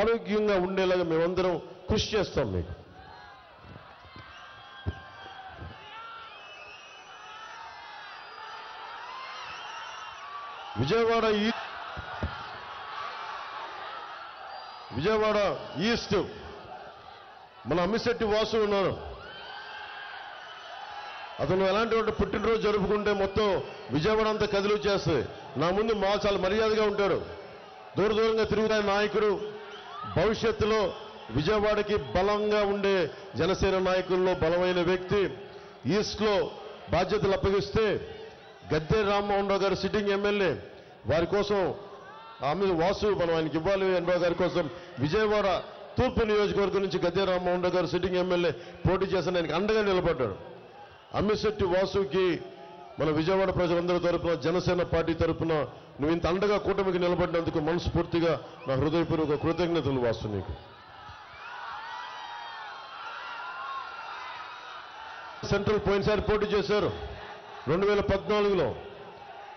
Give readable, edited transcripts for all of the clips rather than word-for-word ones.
ఆరోగ్యంగా ఉండేలాగా మేమందరం కృషి చేస్తాం. మీకు విజయవాడ ఈస్ట్ మన అమ్మిశెట్టి వాసు ఉన్నారు. అతను ఎలాంటి పుట్టినరోజు జరుపుకుంటే మొత్తం విజయవాడ అంతా కదిలి చేస్తుంది. నా ముందు చాలా మర్యాదగా ఉంటాడు, దూరంగా తిరుగుతాయి నాయకుడు. భవిష్యత్తులో విజయవాడకి బలంగా ఉండే జనసేన నాయకుల్లో బలమైన వ్యక్తి. ఈస్ట్లో బాధ్యతలు అప్పగిస్తే గద్దె రామ్మోహన్ రావు గారు సిట్టింగ్ ఎమ్మెల్యే, వారి కోసం వాసు మనం ఆయనకి ఇవ్వాలి. రావు గారి కోసం విజయవాడ తూర్పు నియోజకవర్గం నుంచి గద్దె రామ్మోహన్ రావు గారు సిట్టింగ్ ఎమ్మెల్యే పోటీ చేసిన ఆయనకి అండగా నిలబడ్డాడు. అమ్మిశెట్టి వాసుకి మన విజయవాడ ప్రజలందరి తరపున, జనసేన పార్టీ తరపున నువ్వు ఇంత అండగా కూటమికి నిలబడినందుకు మనస్ఫూర్తిగా నా హృదయపూర్వక కృతజ్ఞతలు వాసు. నీకు సెంట్రల్ పోయినసారి పోటీ చేశారు 2014లో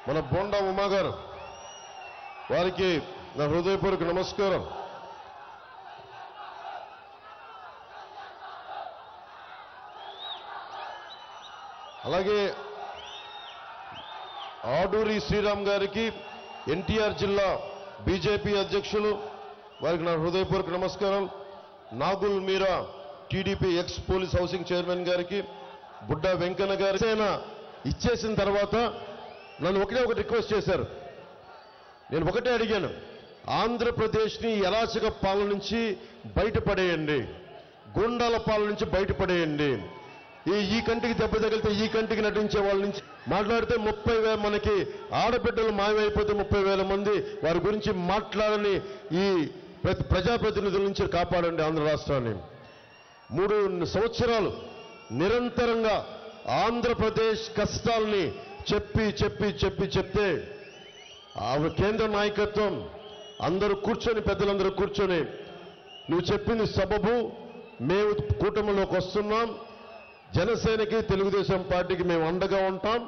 మన బోండా ఉమా గారు, వారికి నా హృదయపూర్వక నమస్కారం. అలాగే ఆడూరి శ్రీరామ్ గారికి, ఎన్టీఆర్ జిల్లా బీజేపీ అధ్యక్షులు, వారికి నా హృదయపూర్వక నమస్కారం. Nagul Meera TDP ex police housing chairman గారికి, బుడ్డా వెంకన్న గారి ఇచ్చేసిన తర్వాత నన్ను ఒకటే రిక్వెస్ట్ చేశారు. నేను ఒకటే అడిగాను, ఆంధ్రప్రదేశ్ని అరాచక పాలన నుంచి బయటపడేయండి, గుండాల పాలన నుంచి బయటపడేయండి. ఈ కంటికి దెబ్బ తగిలితే ఈ కంటికి నటించే వాళ్ళ నుంచి మాట్లాడితే 30,000 మనకి ఆడబిడ్డలు మాయమైపోతే 30,000 మంది వారి గురించి మాట్లాడని ఈ ప్రజాప్రతినిధుల నుంచి కాపాడండి ఆంధ్ర రాష్ట్రాన్ని. 3 సంవత్సరాలు నిరంతరంగా ఆంధ్రప్రదేశ్ కష్టాలని చెప్తే కేంద్ర నాయకత్వం అందరూ కూర్చొని, పెద్దలందరూ కూర్చొని, నువ్వు చెప్పింది సబబు, మేము కూటమిలోకి వస్తున్నాం, జనసేనకి తెలుగుదేశం పార్టీకి మేము అండగా ఉంటాం,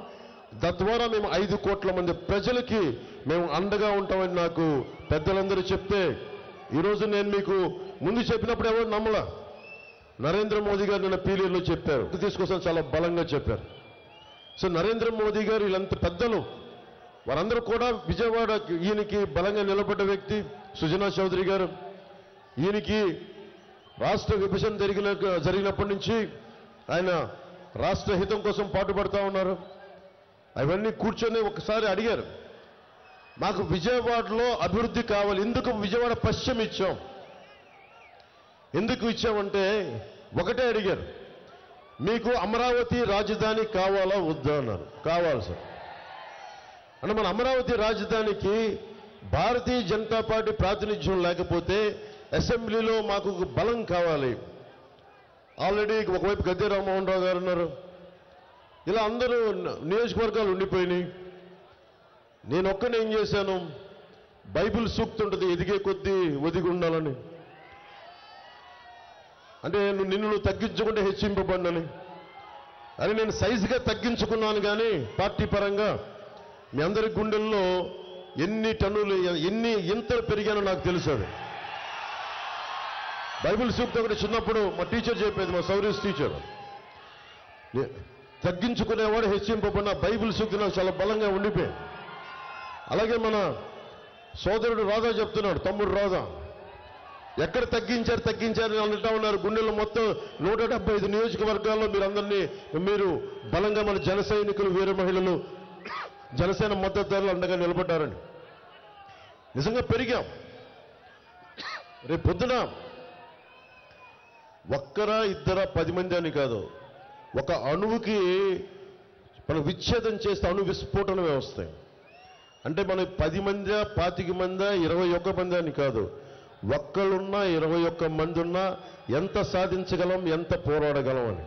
తద్వారా మేము 5 కోట్ల మంది ప్రజలకి మేము అండగా ఉంటామని నాకు పెద్దలందరూ చెప్తే, ఈరోజు నేను మీకు ముందు చెప్పినప్పుడు ఎవరు నమ్మలా. నరేంద్ర మోదీ గారు నిన్న పీలీలో చెప్పారు, తీసుకొస్తాను, చాలా బలంగా చెప్పారు. సో నరేంద్ర మోదీ గారు, వీళ్ళంత పెద్దలు వారందరూ కూడా విజయవాడ, ఈయనకి బలంగా నిలబడ్డ వ్యక్తి సుజనా చౌదరి గారు, ఈయనకి రాష్ట్ర విభజన జరిగినప్పటి నుంచి ఆయన రాష్ట్ర హితం కోసం పాటుపడతా ఉన్నారు. అవన్నీ కూర్చొని ఒకసారి అడిగారు, మాకు విజయవాడలో అభివృద్ధి కావాలి, ఎందుకు విజయవాడ పశ్చిమ ఇచ్చాం, ఎందుకు ఇచ్చామంటే ఒకటే అడిగారు, మీకు అమరావతి రాజధాని కావాలా వద్దా అన్నారు. కావాలి సార్ అంటే మన అమరావతి రాజధానికి భారతీయ జనతా పార్టీ ప్రాతినిధ్యం లేకపోతే అసెంబ్లీలో మాకు బలం కావాలి. ఆల్రెడీ ఒకవైపు గద్దె రామ్మోహన్ రావు గారు ఉన్నారు, ఇలా అందరూ నియోజకవర్గాలు ఉండిపోయినాయి. నేను ఒక్కనే ఏం చేశాను, బైబిల్ సూక్తి ఉంటుంది, ఎదిగే కొద్దీ ఒదిగి ఉండాలని, అంటే నిన్ను తగ్గించుకుంటే హెచ్చింపబడినని. అని నేను సైజుగా తగ్గించుకున్నాను, కానీ పార్టీ పరంగా మీ అందరి గుండెల్లో ఎన్ని టన్నులు ఎంత పెరిగానో నాకు తెలుసు. అది బైబిల్ సూక్తి ఒకటి చిన్నప్పుడు మా టీచర్ చెప్పేది, మా సౌరీస్ టీచర్, తగ్గించుకునేవాడు హెచ్చింపబడిన బైబిల్ సూక్తి నాకు చాలా బలంగా ఉండిపోయింది. అలాగే మన సోదరుడు రాధా చెప్తున్నాడు, తమ్ముడు రాధా, ఎక్కడ తగ్గించారు అంటా ఉన్నారు. గుండెల్లో మొత్తం 175 నియోజకవర్గాల్లో మీరు బలంగా మన జన సైనికులు, వీర మహిళలు, జనసేన మద్దతుదారులు అండగా నిలబడ్డారని. నిజంగా పెరిగాం. రేపు పొద్దున ఒక్కరా ఇద్దరా 10 మంది అని కాదు, ఒక అణువుకి మనం విచ్ఛేదం చేస్తే అణు విస్ఫోటనమే వస్తాయి. అంటే మనం 10 మంది, 25 మంది, 21 మంది అని కాదు, ఒక్కళ్ళున్నా 21 మంది ఉన్నా ఎంత సాధించగలం, ఎంత పోరాడగలం అని.